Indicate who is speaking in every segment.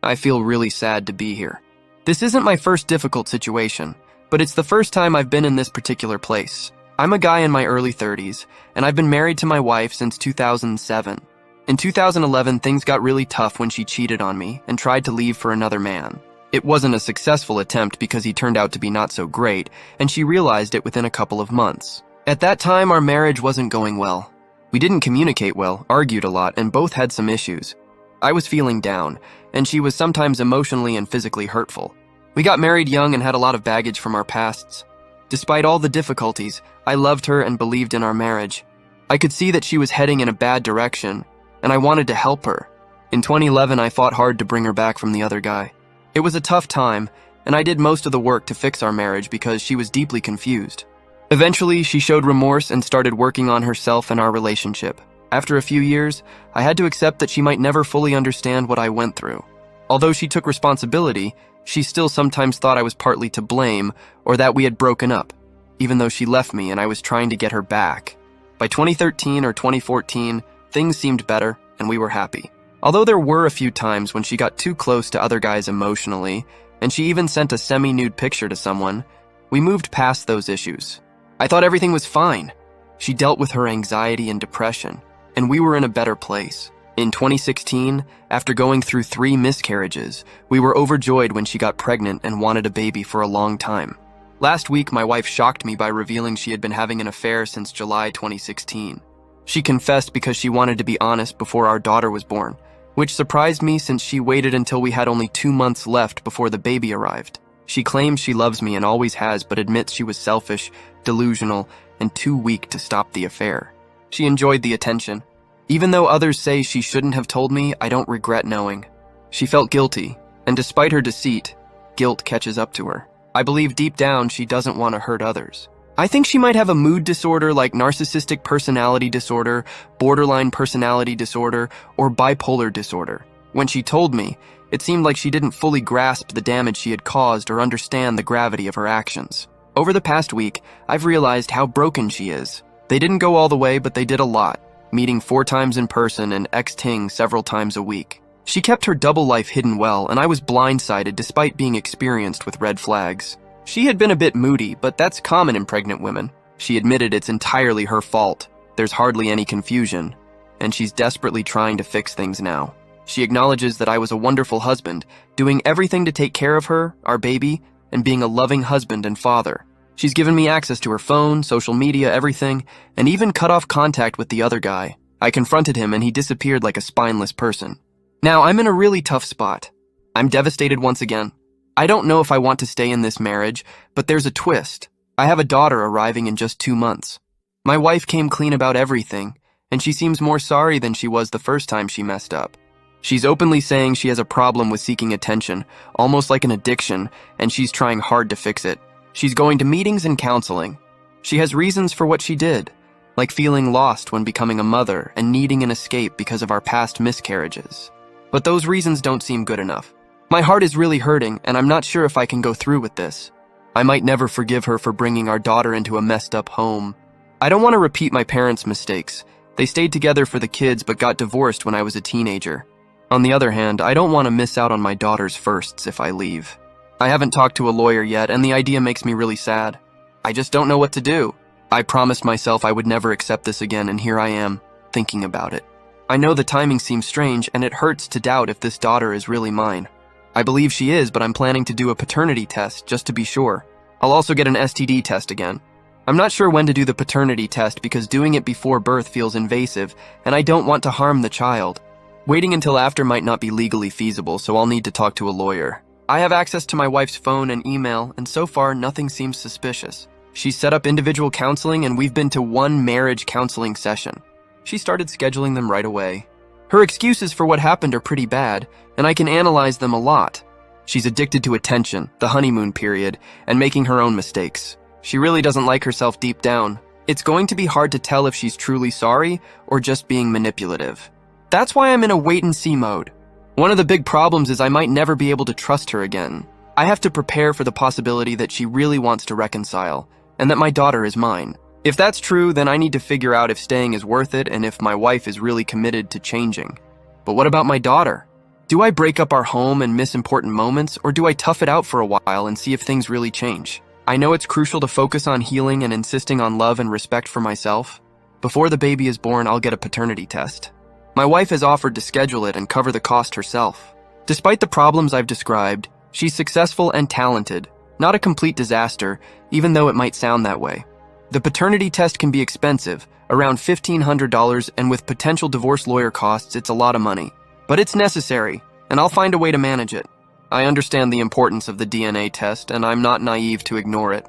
Speaker 1: I feel really sad to be here. This isn't my first difficult situation, but it's the first time I've been in this particular place. I'm a guy in my early 30s, and I've been married to my wife since 2007. In 2011, things got really tough when she cheated on me and tried to leave for another man. It wasn't a successful attempt because he turned out to be not so great, and she realized it within a couple of months. At that time, our marriage wasn't going well. We didn't communicate well, argued a lot, and both had some issues. I was feeling down, and she was sometimes emotionally and physically hurtful. We got married young and had a lot of baggage from our pasts. Despite all the difficulties, I loved her and believed in our marriage. I could see that she was heading in a bad direction, and I wanted to help her. In 2011, I fought hard to bring her back from the other guy. It was a tough time, and I did most of the work to fix our marriage because she was deeply confused. Eventually, she showed remorse and started working on herself and our relationship. After a few years, I had to accept that she might never fully understand what I went through. Although she took responsibility, she still sometimes thought I was partly to blame or that we had broken up, even though she left me and I was trying to get her back. By 2013 or 2014, things seemed better and we were happy. Although there were a few times when she got too close to other guys emotionally, and she even sent a semi-nude picture to someone, we moved past those issues. I thought everything was fine. She dealt with her anxiety and depression, and we were in a better place. In 2016, after going through 3 miscarriages, we were overjoyed when she got pregnant and wanted a baby for a long time. Last week, my wife shocked me by revealing she had been having an affair since July 2016. She confessed because she wanted to be honest before our daughter was born, which surprised me since she waited until we had only 2 months left before the baby arrived. She claims she loves me and always has, but admits she was selfish, delusional, and too weak to stop the affair. She enjoyed the attention. Even though others say she shouldn't have told me, I don't regret knowing. She felt guilty, and despite her deceit, guilt catches up to her. I believe deep down she doesn't want to hurt others. I think she might have a mood disorder like narcissistic personality disorder, borderline personality disorder, or bipolar disorder. When she told me, it seemed like she didn't fully grasp the damage she had caused or understand the gravity of her actions. Over the past week, I've realized how broken she is. They didn't go all the way, but they did a lot, meeting 4 times in person and texting several times a week. She kept her double life hidden well, and I was blindsided despite being experienced with red flags. She had been a bit moody, but that's common in pregnant women. She admitted it's entirely her fault. There's hardly any confusion, and she's desperately trying to fix things now. She acknowledges that I was a wonderful husband, doing everything to take care of her, our baby, and being a loving husband and father. She's given me access to her phone, social media, everything, and even cut off contact with the other guy. I confronted him and he disappeared like a spineless person. Now, I'm in a really tough spot. I'm devastated once again. I don't know if I want to stay in this marriage, but there's a twist. I have a daughter arriving in just 2 months. My wife came clean about everything, and she seems more sorry than she was the first time she messed up. She's openly saying she has a problem with seeking attention, almost like an addiction, and she's trying hard to fix it. She's going to meetings and counseling. She has reasons for what she did, like feeling lost when becoming a mother and needing an escape because of our past miscarriages. But those reasons don't seem good enough. My heart is really hurting, and I'm not sure if I can go through with this. I might never forgive her for bringing our daughter into a messed up home. I don't want to repeat my parents' mistakes. They stayed together for the kids but got divorced when I was a teenager. On the other hand, I don't want to miss out on my daughter's firsts if I leave. I haven't talked to a lawyer yet, and the idea makes me really sad. I just don't know what to do. I promised myself I would never accept this again, and here I am, thinking about it. I know the timing seems strange, and it hurts to doubt if this daughter is really mine. I believe she is, but I'm planning to do a paternity test just to be sure. I'll also get an STD test again. I'm not sure when to do the paternity test because doing it before birth feels invasive, and I don't want to harm the child. Waiting until after might not be legally feasible, so I'll need to talk to a lawyer. I have access to my wife's phone and email, and so far nothing seems suspicious. She's set up individual counseling, and we've been to 1 marriage counseling session. She started scheduling them right away. Her excuses for what happened are pretty bad, and I can analyze them a lot. She's addicted to attention, the honeymoon period, and making her own mistakes. She really doesn't like herself deep down. It's going to be hard to tell if she's truly sorry or just being manipulative. That's why I'm in a wait-and-see mode. One of the big problems is I might never be able to trust her again. I have to prepare for the possibility that she really wants to reconcile, and that my daughter is mine. If that's true, then I need to figure out if staying is worth it and if my wife is really committed to changing. But what about my daughter? Do I break up our home and miss important moments, or do I tough it out for a while and see if things really change? I know it's crucial to focus on healing and insisting on love and respect for myself. Before the baby is born, I'll get a paternity test. My wife has offered to schedule it and cover the cost herself. Despite the problems I've described, she's successful and talented, not a complete disaster, even though it might sound that way. The paternity test can be expensive, around $1,500, and with potential divorce lawyer costs, it's a lot of money. But it's necessary, and I'll find a way to manage it. I understand the importance of the DNA test, and I'm not naive to ignore it.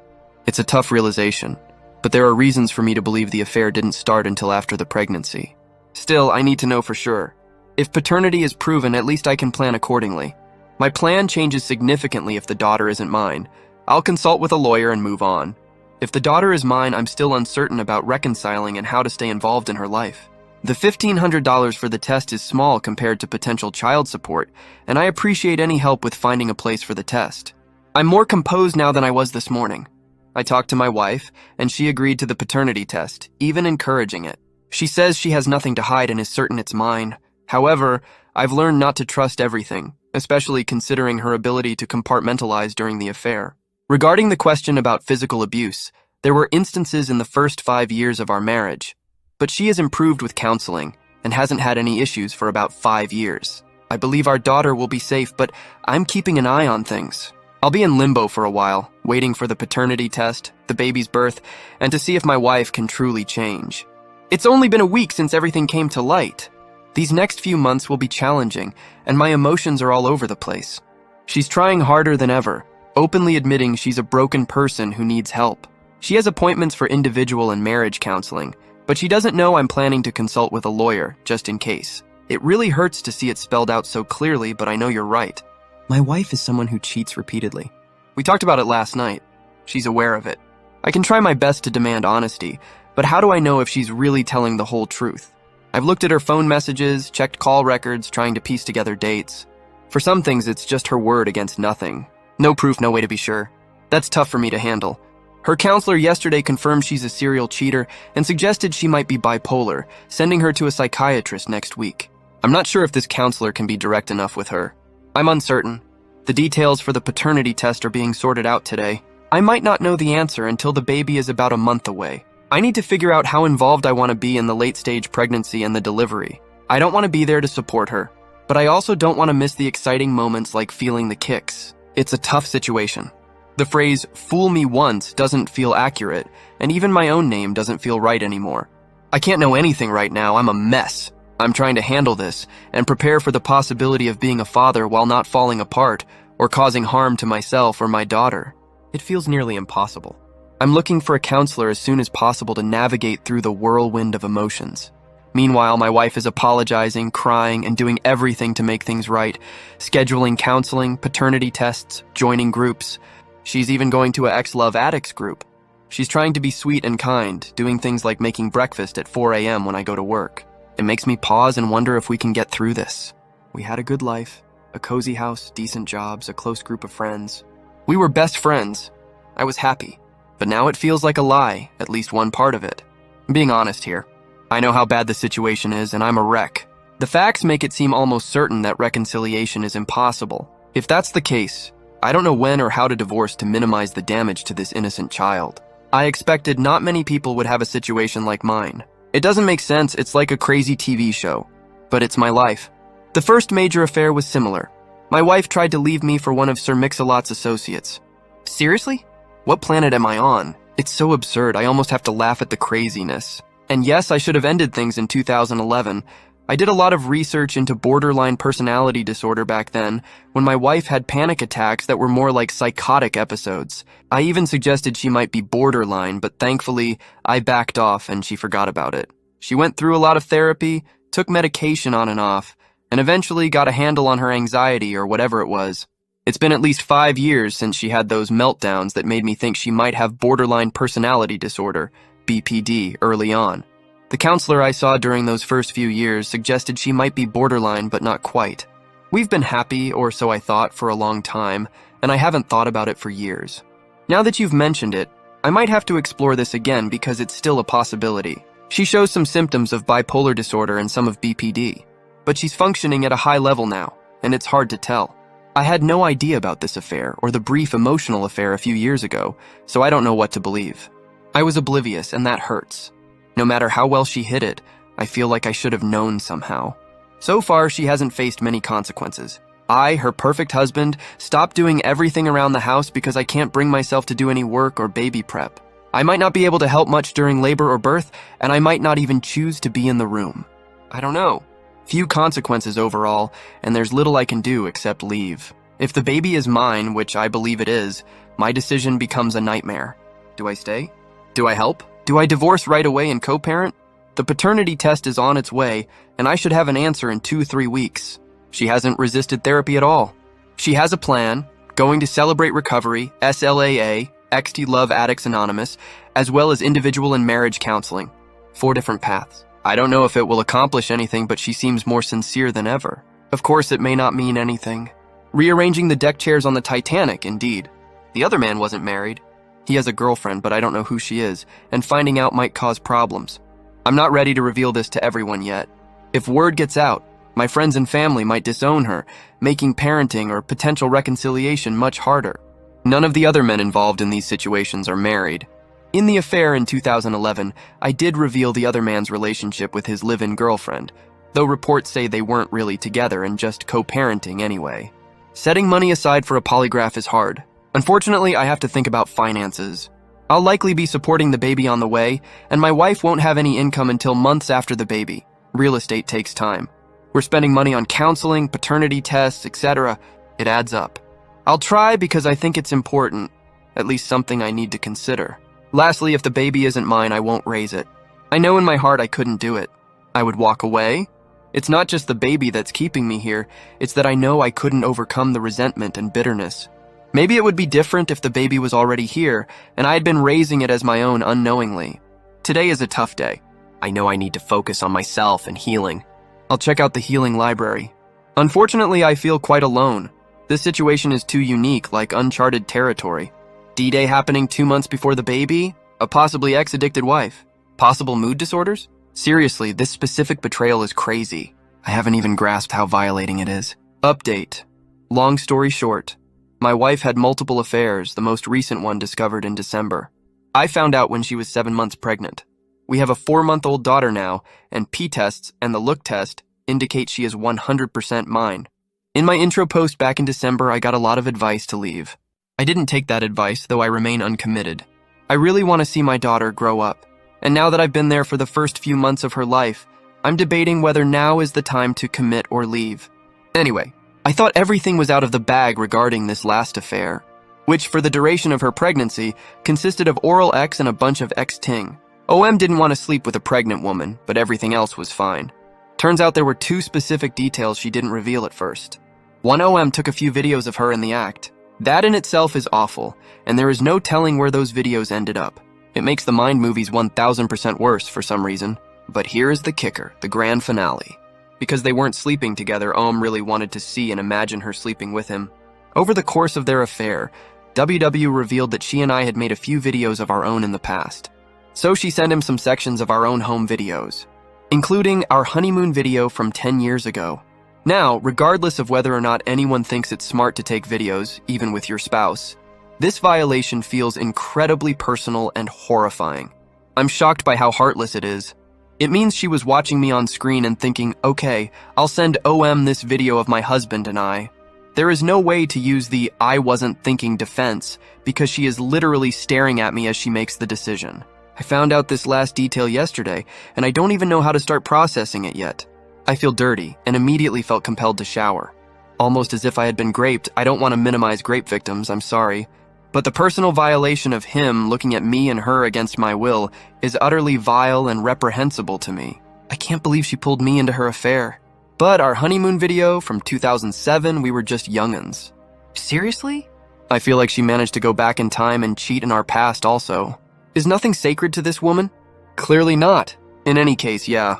Speaker 1: It's a tough realization, but there are reasons for me to believe the affair didn't start until after the pregnancy. Still, I need to know for sure. If paternity is proven, at least I can plan accordingly. My plan changes significantly if the daughter isn't mine. I'll consult with a lawyer and move on. If the daughter is mine, I'm still uncertain about reconciling and how to stay involved in her life. The $1,500 for the test is small compared to potential child support, and I appreciate any help with finding a place for the test. I'm more composed now than I was this morning. I talked to my wife, and she agreed to the paternity test, even encouraging it. She says she has nothing to hide and is certain it's mine. However, I've learned not to trust everything, especially considering her ability to compartmentalize during the affair. Regarding the question about physical abuse, there were instances in the first 5 years of our marriage, but she has improved with counseling and hasn't had any issues for about 5 years. I believe our daughter will be safe, but I'm keeping an eye on things. I'll be in limbo for a while, waiting for the paternity test, the baby's birth, and to see if my wife can truly change. It's only been a week since everything came to light. These next few months will be challenging, and my emotions are all over the place. She's trying harder than ever, openly admitting she's a broken person who needs help. She has appointments for individual and marriage counseling, but she doesn't know I'm planning to consult with a lawyer, just in case. It really hurts to see it spelled out so clearly, but I know you're right. My wife is someone who cheats repeatedly. We talked about it last night. She's aware of it. I can try my best to demand honesty, but how do I know if she's really telling the whole truth? I've looked at her phone messages, checked call records, trying to piece together dates. For some things, it's just her word against nothing. No proof, no way to be sure. That's tough for me to handle. Her counselor yesterday confirmed she's a serial cheater and suggested she might be bipolar, sending her to a psychiatrist next week. I'm not sure if this counselor can be direct enough with her. I'm uncertain. The details for the paternity test are being sorted out today. I might not know the answer until the baby is about a month away. I need to figure out how involved I want to be in the late-stage pregnancy and the delivery. I don't want to be there to support her, but I also don't want to miss the exciting moments like feeling the kicks. It's a tough situation. The phrase, "fool me once," doesn't feel accurate, and even my own name doesn't feel right anymore. I can't know anything right now. I'm a mess. I'm trying to handle this and prepare for the possibility of being a father while not falling apart or causing harm to myself or my daughter. It feels nearly impossible. I'm looking for a counselor as soon as possible to navigate through the whirlwind of emotions. Meanwhile, my wife is apologizing, crying, and doing everything to make things right, scheduling counseling, paternity tests, joining groups. She's even going to a ex-love addicts group. She's trying to be sweet and kind, doing things like making breakfast at 4 a.m. when I go to work. It makes me pause and wonder if we can get through this. We had a good life, a cozy house, decent jobs, a close group of friends. We were best friends. I was happy. But now it feels like a lie, at least one part of it. I'm being honest here. I know how bad the situation is, and I'm a wreck. The facts make it seem almost certain that reconciliation is impossible. If that's the case, I don't know when or how to divorce to minimize the damage to this innocent child. I expected not many people would have a situation like mine. It doesn't make sense, it's like a crazy TV show. But it's my life. The first major affair was similar. My wife tried to leave me for one of Sir Mix-a-Lot's associates. Seriously? What planet am I on? It's so absurd, I almost have to laugh at the craziness. And yes, I should have ended things in 2011. I did a lot of research into borderline personality disorder back then, when my wife had panic attacks that were more like psychotic episodes. I even suggested she might be borderline, but thankfully, I backed off and she forgot about it. She went through a lot of therapy, took medication on and off, and eventually got a handle on her anxiety or whatever it was. It's been at least 5 years since she had those meltdowns that made me think she might have borderline personality disorder, BPD, early on. The counselor I saw during those first few years suggested she might be borderline, but not quite. We've been happy, or so I thought, for a long time, and I haven't thought about it for years. Now that you've mentioned it, I might have to explore this again because it's still a possibility. She shows some symptoms of bipolar disorder and some of BPD, but she's functioning at a high level now. and it's hard to tell. I had no idea about this affair or the brief emotional affair a few years ago, so I don't know what to believe. I was oblivious, and that hurts. No matter how well she hid it, I feel like I should have known somehow. So far, she hasn't faced many consequences. I, her perfect husband, stopped doing everything around the house because I can't bring myself to do any work or baby prep. I might not be able to help much during labor or birth, and I might not even choose to be in the room. I don't know. Few consequences overall, and there's little I can do except leave. If the baby is mine, which I believe it is, my decision becomes a nightmare. Do I stay? Do I help? Do I divorce right away and co-parent? The paternity test is on its way, and I should have an answer in 2-3 weeks. She hasn't resisted therapy at all. She has a plan, going to Celebrate Recovery, SLAA, XT Love Addicts Anonymous, as well as individual and marriage counseling. 4 different paths. I don't know if it will accomplish anything, but she seems more sincere than ever. Of course, it may not mean anything. Rearranging the deck chairs on the Titanic, indeed. The other man wasn't married. He has a girlfriend, but I don't know who she is, and finding out might cause problems. I'm not ready to reveal this to everyone yet. If word gets out, my friends and family might disown her, making parenting or potential reconciliation much harder. None of the other men involved in these situations are married. In the affair in 2011, I did reveal the other man's relationship with his live-in girlfriend, though reports say they weren't really together and just co-parenting anyway. Setting money aside for a polygraph is hard. Unfortunately, I have to think about finances. I'll likely be supporting the baby on the way, and my wife won't have any income until months after the baby. Real estate takes time. We're spending money on counseling, paternity tests, etc. It adds up. I'll try because I think it's important, at least something I need to consider. Lastly, if the baby isn't mine, I won't raise it. I know in my heart I couldn't do it. I would walk away. It's not just the baby that's keeping me here, it's that I know I couldn't overcome the resentment and bitterness. Maybe it would be different if the baby was already here, and I had been raising it as my own unknowingly. Today is a tough day. I know I need to focus on myself and healing. I'll check out the healing library. Unfortunately, I feel quite alone. This situation is too unique, like uncharted territory. D-Day happening 2 months before the baby? A possibly ex-addicted wife? Possible mood disorders? Seriously, this specific betrayal is crazy. I haven't even grasped how violating it is. Update. Long story short, my wife had multiple affairs, the most recent one discovered in December. I found out when she was 7 months pregnant. We have a 4-month-old daughter now, and P-tests and the look test indicate she is 100% mine. In my intro post back in December, I got a lot of advice to leave. I didn't take that advice, though I remain uncommitted. I really want to see my daughter grow up, and now that I've been there for the first few months of her life, I'm debating whether now is the time to commit or leave. Anyway, I thought everything was out of the bag regarding this last affair, which for the duration of her pregnancy consisted of oral X and a bunch of X-ting. OM didn't want to sleep with a pregnant woman, but everything else was fine. Turns out there were 2 specific details she didn't reveal at first. One OM took a few videos of her in the act. That in itself is awful, and there is no telling where those videos ended up. It makes the Mind movies 1000% worse for some reason. But here is the kicker, the grand finale. Because they weren't sleeping together, OM really wanted to see and imagine her sleeping with him. Over the course of their affair, WW revealed that she and I had made a few videos of our own in the past. So she sent him some sections of our own home videos, including our honeymoon video from 10 years ago. Now, regardless of whether or not anyone thinks it's smart to take videos, even with your spouse, this violation feels incredibly personal and horrifying. I'm shocked by how heartless it is. It means she was watching me on screen and thinking, okay, I'll send OM this video of my husband and I. There is no way to use the I wasn't thinking defense because she is literally staring at me as she makes the decision. I found out this last detail yesterday, and I don't even know how to start processing it yet. I feel dirty and immediately felt compelled to shower. Almost as if I had been raped. I don't want to minimize rape victims, I'm sorry. But the personal violation of him looking at me and her against my will is utterly vile and reprehensible to me. I can't believe she pulled me into her affair. But our honeymoon video from 2007, we were just young'uns. Seriously? I feel like she managed to go back in time and cheat in our past also. Is nothing sacred to this woman? Clearly not. In any case, yeah.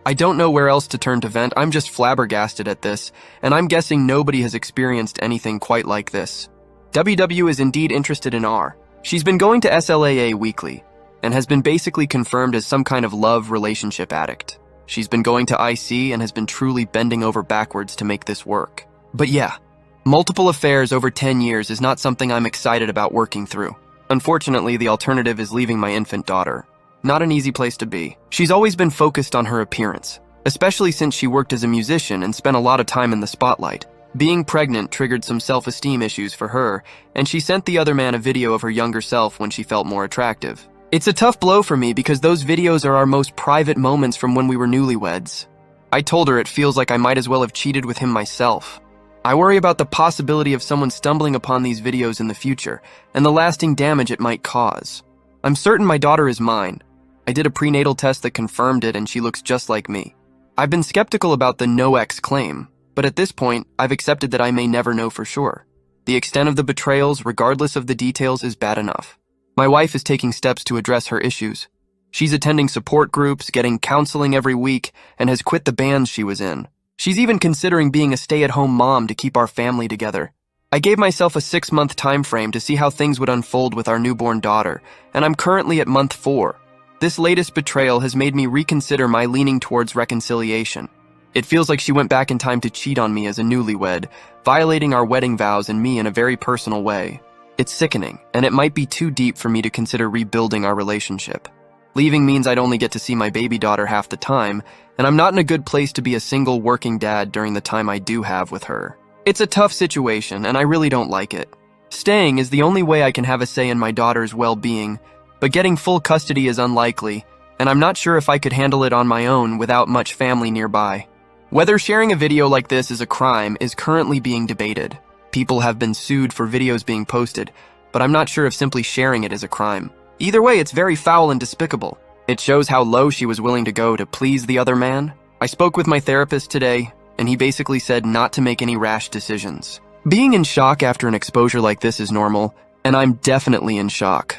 Speaker 1: I don't know where else to turn to vent. I'm just flabbergasted at this, and I'm guessing nobody has experienced anything quite like this. WW is indeed interested in R. She's been going to SLAA weekly, and has been basically confirmed as some kind of love relationship addict. She's been going to IC and has been truly bending over backwards to make this work. But yeah, multiple affairs over 10 years is not something I'm excited about working through. Unfortunately, the alternative is leaving my infant daughter. Not an easy place to be. She's always been focused on her appearance, especially since she worked as a musician and spent a lot of time in the spotlight. Being pregnant triggered some self-esteem issues for her, and she sent the other man a video of her younger self when she felt more attractive. It's a tough blow for me because those videos are our most private moments from when we were newlyweds. I told her it feels like I might as well have cheated with him myself. I worry about the possibility of someone stumbling upon these videos in the future and the lasting damage it might cause. I'm certain my daughter is mine. I did a prenatal test that confirmed it and she looks just like me. I've been skeptical about the no-ex claim, but at this point, I've accepted that I may never know for sure. The extent of the betrayals, regardless of the details, is bad enough. My wife is taking steps to address her issues. She's attending support groups, getting counseling every week, and has quit the bands she was in. She's even considering being a stay-at-home mom to keep our family together. I gave myself a 6-month time frame to see how things would unfold with our newborn daughter, and I'm currently at month 4. This latest betrayal has made me reconsider my leaning towards reconciliation. It feels like she went back in time to cheat on me as a newlywed, violating our wedding vows and me in a very personal way. It's sickening, and it might be too deep for me to consider rebuilding our relationship. Leaving means I'd only get to see my baby daughter half the time, and I'm not in a good place to be a single working dad during the time I do have with her. It's a tough situation, and I really don't like it. Staying is the only way I can have a say in my daughter's well-being, but getting full custody is unlikely, and I'm not sure if I could handle it on my own without much family nearby. Whether sharing a video like this is a crime is currently being debated. People have been sued for videos being posted, but I'm not sure if simply sharing it is a crime. Either way, it's very foul and despicable. It shows how low she was willing to go to please the other man. I spoke with my therapist today, and he basically said not to make any rash decisions. Being in shock after an exposure like this is normal, and I'm definitely in shock.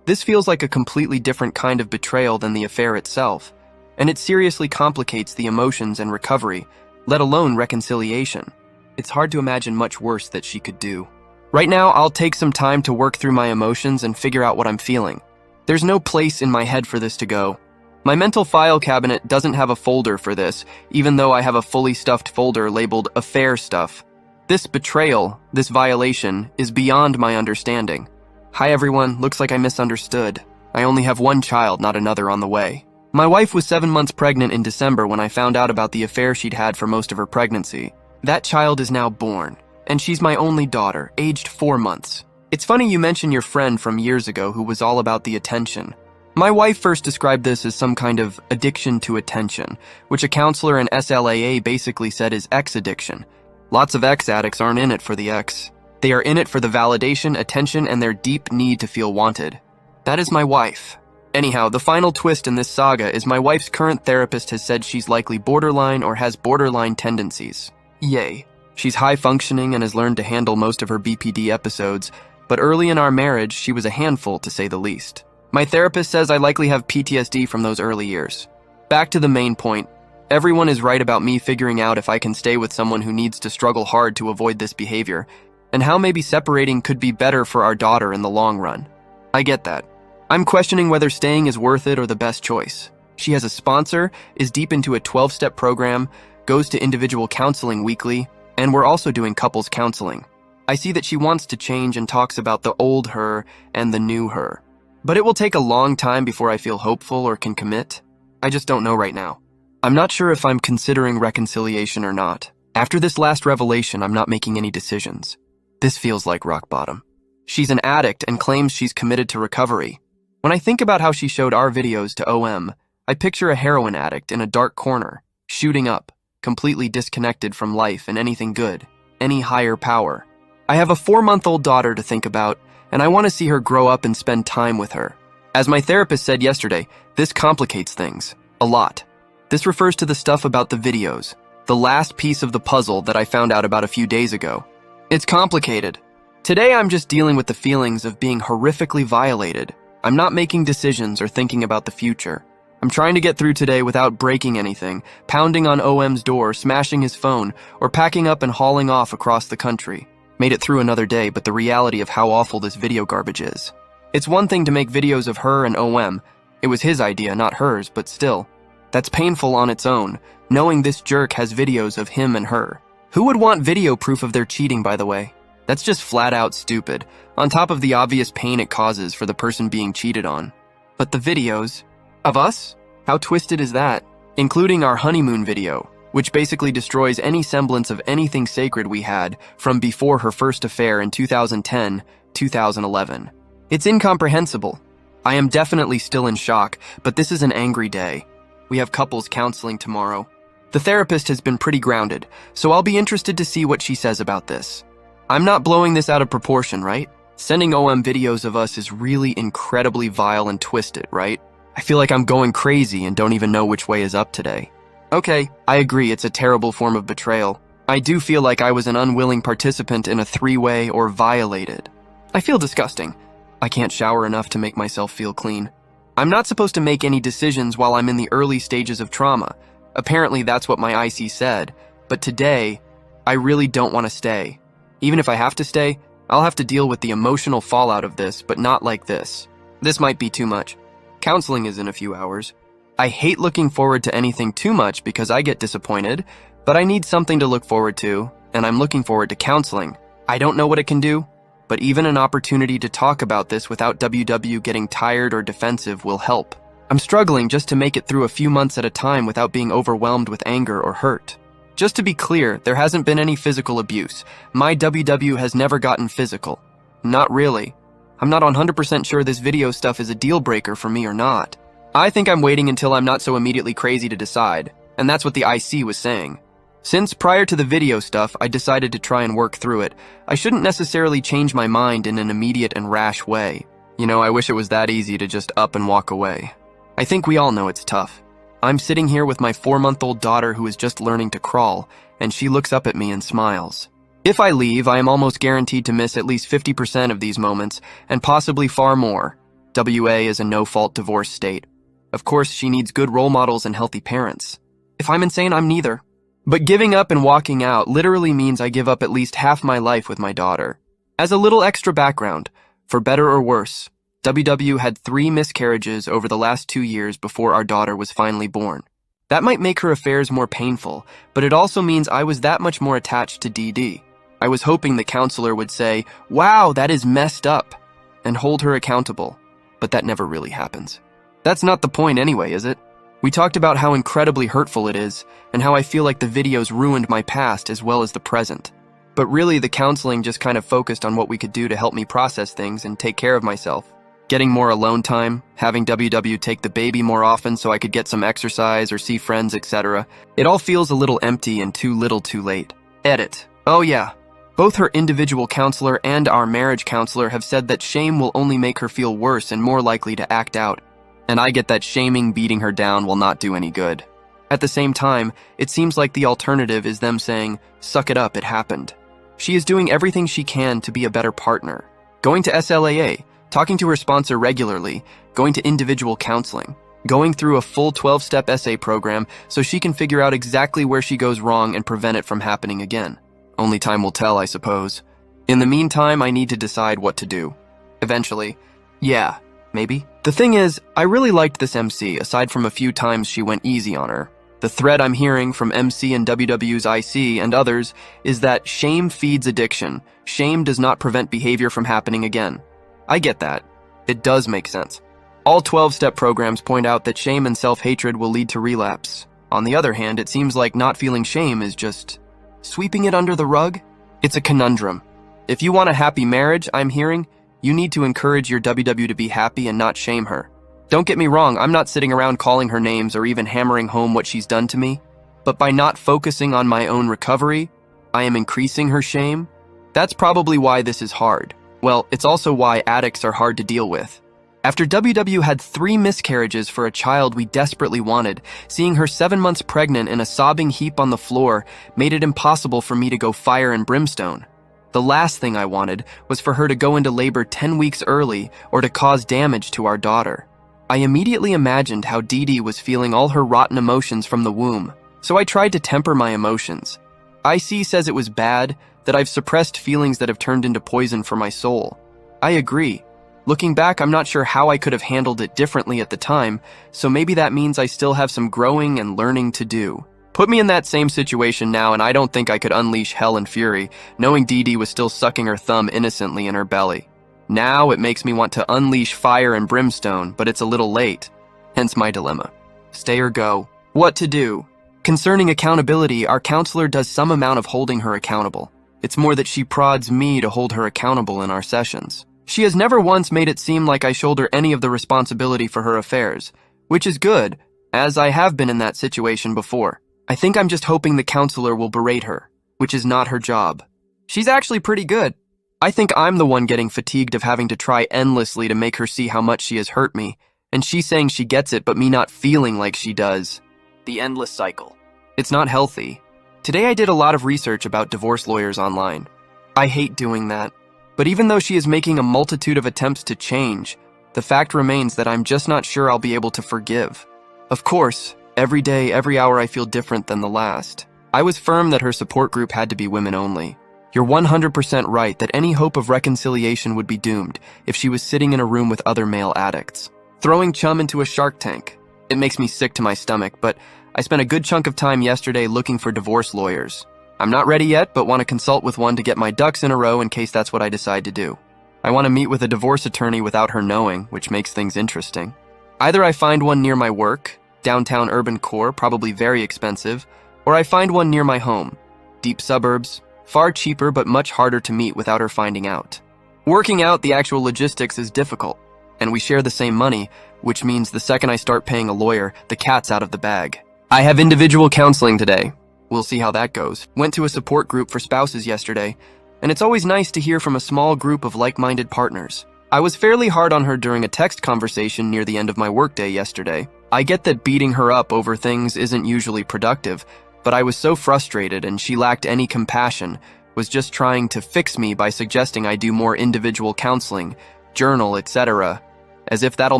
Speaker 1: This feels like a completely different kind of betrayal than the affair itself, and it seriously complicates the emotions and recovery, let alone reconciliation. It's hard to imagine much worse that she could do. Right now, I'll take some time to work through my emotions and figure out what I'm feeling. There's no place in my head for this to go. My mental file cabinet doesn't have a folder for this, even though I have a fully stuffed folder labeled affair stuff. This betrayal, this violation, is beyond my understanding. Hi everyone, looks like I misunderstood. I only have one child, not another on the way. My wife was 7 months pregnant in December when I found out about the affair she'd had for most of her pregnancy. That child is now born, and she's my only daughter, aged 4 months. It's funny you mention your friend from years ago who was all about the attention. My wife first described this as some kind of addiction to attention, which a counselor in SLAA basically said is X addiction. Lots of X addicts aren't in it for the X. They are in it for the validation, attention, and their deep need to feel wanted. That is my wife. Anyhow, the final twist in this saga is my wife's current therapist has said she's likely borderline or has borderline tendencies. Yay. She's high-functioning and has learned to handle most of her BPD episodes, but early in our marriage, she was a handful, to say the least. My therapist says I likely have PTSD from those early years. Back to the main point. Everyone is right about me figuring out if I can stay with someone who needs to struggle hard to avoid this behavior, and how maybe separating could be better for our daughter in the long run. I get that. I'm questioning whether staying is worth it or the best choice. She has a sponsor, is deep into a 12-step program, goes to individual counseling weekly, and we're also doing couples counseling. I see that she wants to change and talks about the old her and the new her. But it will take a long time before I feel hopeful or can commit. I just don't know right now. I'm not sure if I'm considering reconciliation or not. After this last revelation, I'm not making any decisions. This feels like rock bottom. She's an addict and claims she's committed to recovery. When I think about how she showed our videos to OM, I picture a heroin addict in a dark corner, shooting up, completely disconnected from life and anything good, any higher power. I have a 4-month-old daughter to think about, and I want to see her grow up and spend time with her. As my therapist said yesterday, this complicates things. A lot. This refers to the stuff about the videos, the last piece of the puzzle that I found out about a few days ago. It's complicated. Today I'm just dealing with the feelings of being horrifically violated. I'm not making decisions or thinking about the future. I'm trying to get through today without breaking anything, pounding on OM's door, smashing his phone, or packing up and hauling off across the country. Made it through another day, but the reality of how awful this video garbage is. It's one thing to make videos of her and OM. It was his idea, not hers, but still. That's painful on its own, knowing this jerk has videos of him and her. Who would want video proof of their cheating, by the way? That's just flat out stupid, on top of the obvious pain it causes for the person being cheated on. But the videos of us? How twisted is that? Including our honeymoon video, which basically destroys any semblance of anything sacred we had from before her first affair in 2010, 2011. It's incomprehensible. I am definitely still in shock, but this is an angry day. We have couples counseling tomorrow. The therapist has been pretty grounded, so I'll be interested to see what she says about this. I'm not blowing this out of proportion, right? Sending OM videos of us is really incredibly vile and twisted, right? I feel like I'm going crazy and don't even know which way is up today. Okay, I agree it's a terrible form of betrayal. I do feel like I was an unwilling participant in a three-way or violated. I feel disgusting. I can't shower enough to make myself feel clean. I'm not supposed to make any decisions while I'm in the early stages of trauma. Apparently that's what my IC said, but today, I really don't want to stay. Even if I have to stay, I'll have to deal with the emotional fallout of this, but not like this. This might be too much. Counseling is in a few hours. I hate looking forward to anything too much because I get disappointed, but I need something to look forward to, and I'm looking forward to counseling. I don't know what it can do, but even an opportunity to talk about this without WW getting tired or defensive will help. I'm struggling just to make it through a few months at a time without being overwhelmed with anger or hurt. Just to be clear, there hasn't been any physical abuse. My WW has never gotten physical. Not really. I'm not 100% sure this video stuff is a deal breaker for me or not. I think I'm waiting until I'm not so immediately crazy to decide, and that's what the IC was saying. Since prior to the video stuff, I decided to try and work through it, I shouldn't necessarily change my mind in an immediate and rash way. You know, I wish it was that easy to just up and walk away. I think we all know it's tough. I'm sitting here with my 4-month-old daughter who is just learning to crawl, and she looks up at me and smiles. If I leave, I am almost guaranteed to miss at least 50% of these moments, and possibly far more. WA is a no-fault divorce state. Of course, she needs good role models and healthy parents. If I'm insane, I'm neither. But giving up and walking out literally means I give up at least half my life with my daughter. As a little extra background, for better or worse, WW had 3 miscarriages over the last 2 years before our daughter was finally born. That might make her affairs more painful, but it also means I was that much more attached to DD. I was hoping the counselor would say, "Wow, that is messed up," and hold her accountable, but that never really happens. That's not the point anyway, is it? We talked about how incredibly hurtful it is, and how I feel like the videos ruined my past as well as the present. But really, the counseling just kind of focused on what we could do to help me process things and take care of myself. Getting more alone time, having WW take the baby more often so I could get some exercise or see friends, etc. It all feels a little empty and too little too late. Edit. Oh yeah. Both her individual counselor and our marriage counselor have said that shame will only make her feel worse and more likely to act out. And I get that shaming beating her down will not do any good. At the same time, it seems like the alternative is them saying, "Suck it up, it happened." She is doing everything she can to be a better partner. Going to SLAA, talking to her sponsor regularly, going to individual counseling, going through a full 12-step essay program so she can figure out exactly where she goes wrong and prevent it from happening again. Only time will tell, I suppose. In the meantime, I need to decide what to do. Eventually. Yeah, maybe. The thing is, I really liked this MC, aside from a few times she went easy on her. The thread I'm hearing from MC and WW's IC and others is that shame feeds addiction. Shame does not prevent behavior from happening again. I get that. It does make sense. All 12-step programs point out that shame and self-hatred will lead to relapse. On the other hand, it seems like not feeling shame is just sweeping it under the rug. It's a conundrum. If you want a happy marriage, I'm hearing, you need to encourage your WW to be happy and not shame her. Don't get me wrong, I'm not sitting around calling her names or even hammering home what she's done to me. But by not focusing on my own recovery, I am increasing her shame. That's probably why this is hard. Well, it's also why addicts are hard to deal with. After WW had 3 miscarriages for a child we desperately wanted, seeing her 7 months pregnant in a sobbing heap on the floor made it impossible for me to go fire and brimstone. The last thing I wanted was for her to go into labor 10 weeks early or to cause damage to our daughter. I immediately imagined how Dee Dee was feeling all her rotten emotions from the womb, so I tried to temper my emotions. IC says it was bad, that I've suppressed feelings that have turned into poison for my soul. I agree. Looking back, I'm not sure how I could have handled it differently at the time, so maybe that means I still have some growing and learning to do. Put me in that same situation now, and I don't think I could unleash hell and fury, knowing Dee Dee was still sucking her thumb innocently in her belly. Now it makes me want to unleash fire and brimstone, but it's a little late. Hence my dilemma. Stay or go. What to do? Concerning accountability, our counselor does some amount of holding her accountable. It's more that she prods me to hold her accountable in our sessions. She has never once made it seem like I shoulder any of the responsibility for her affairs, which is good, as I have been in that situation before. I think I'm just hoping the counselor will berate her, which is not her job. She's actually pretty good. I think I'm the one getting fatigued of having to try endlessly to make her see how much she has hurt me, and she's saying she gets it but me not feeling like she does. The endless cycle. It's not healthy. Today I did a lot of research about divorce lawyers online. I hate doing that. But even though she is making a multitude of attempts to change, the fact remains that I'm just not sure I'll be able to forgive. Of course, every day, every hour I feel different than the last. I was firm that her support group had to be women only. You're 100% right that any hope of reconciliation would be doomed if she was sitting in a room with other male addicts. Throwing chum into a shark tank. It makes me sick to my stomach, but I spent a good chunk of time yesterday looking for divorce lawyers. I'm not ready yet, but want to consult with one to get my ducks in a row in case that's what I decide to do. I want to meet with a divorce attorney without her knowing, which makes things interesting. Either I find one near my work, downtown urban core, probably very expensive, or I find one near my home, deep suburbs, far cheaper but much harder to meet without her finding out. Working out the actual logistics is difficult, and we share the same money, which means the second I start paying a lawyer, the cat's out of the bag. I have individual counseling today. We'll see how that goes. Went to a support group for spouses yesterday, and it's always nice to hear from a small group of like-minded partners. I was fairly hard on her during a text conversation near the end of my workday yesterday. I get that beating her up over things isn't usually productive, but I was so frustrated and she lacked any compassion, was just trying to fix me by suggesting I do more individual counseling, journal, etc., as if that'll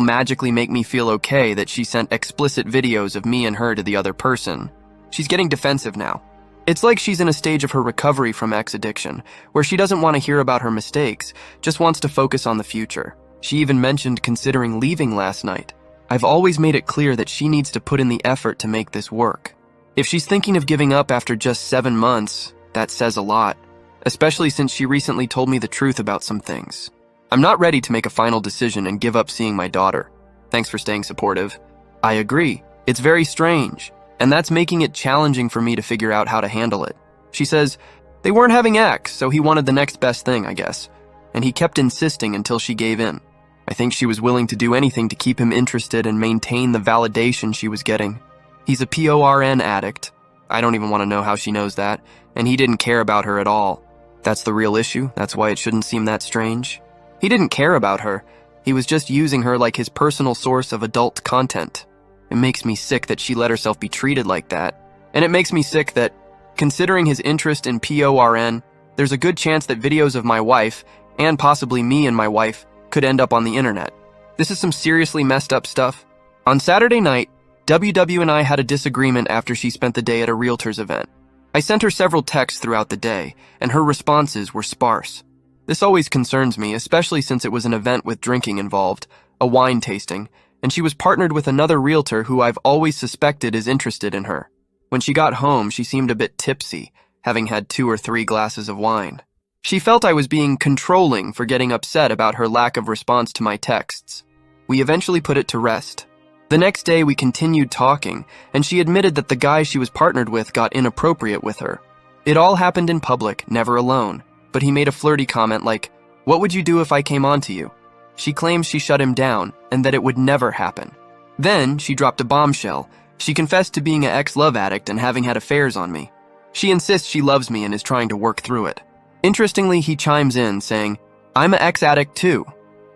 Speaker 1: magically make me feel okay that she sent explicit videos of me and her to the other person. She's getting defensive now. It's like she's in a stage of her recovery from ex-addiction, where she doesn't want to hear about her mistakes, just wants to focus on the future. She even mentioned considering leaving last night. I've always made it clear that she needs to put in the effort to make this work. If she's thinking of giving up after just 7 months, that says a lot, especially since she recently told me the truth about some things. I'm not ready to make a final decision and give up seeing my daughter. Thanks for staying supportive. I agree. It's very strange, and that's making it challenging for me to figure out how to handle it. She says, they weren't having X, so he wanted the next best thing, I guess. And he kept insisting until she gave in. I think she was willing to do anything to keep him interested and maintain the validation she was getting. He's a PORN addict. I don't even want to know how she knows that, and he didn't care about her at all. That's the real issue. That's why it shouldn't seem that strange. He didn't care about her. He was just using her like his personal source of adult content. It makes me sick that she let herself be treated like that. And it makes me sick that, considering his interest in PORN, there's a good chance that videos of my wife, and possibly me and my wife, could end up on the internet. This is some seriously messed up stuff. On Saturday night, WW and I had a disagreement after she spent the day at a realtor's event. I sent her several texts throughout the day, and her responses were sparse. This always concerns me, especially since it was an event with drinking involved, a wine tasting, and she was partnered with another realtor who I've always suspected is interested in her. When she got home, she seemed a bit tipsy, having had 2 or 3 glasses of wine. She felt I was being controlling for getting upset about her lack of response to my texts. We eventually put it to rest. The next day, we continued talking, and she admitted that the guy she was partnered with got inappropriate with her. It all happened in public, never alone, but he made a flirty comment like, "What would you do if I came on to you?" She claims she shut him down, and that it would never happen. Then, she dropped a bombshell. She confessed to being an ex-love addict and having had affairs on me. She insists she loves me and is trying to work through it. Interestingly, he chimes in, saying, "I'm an ex-addict too."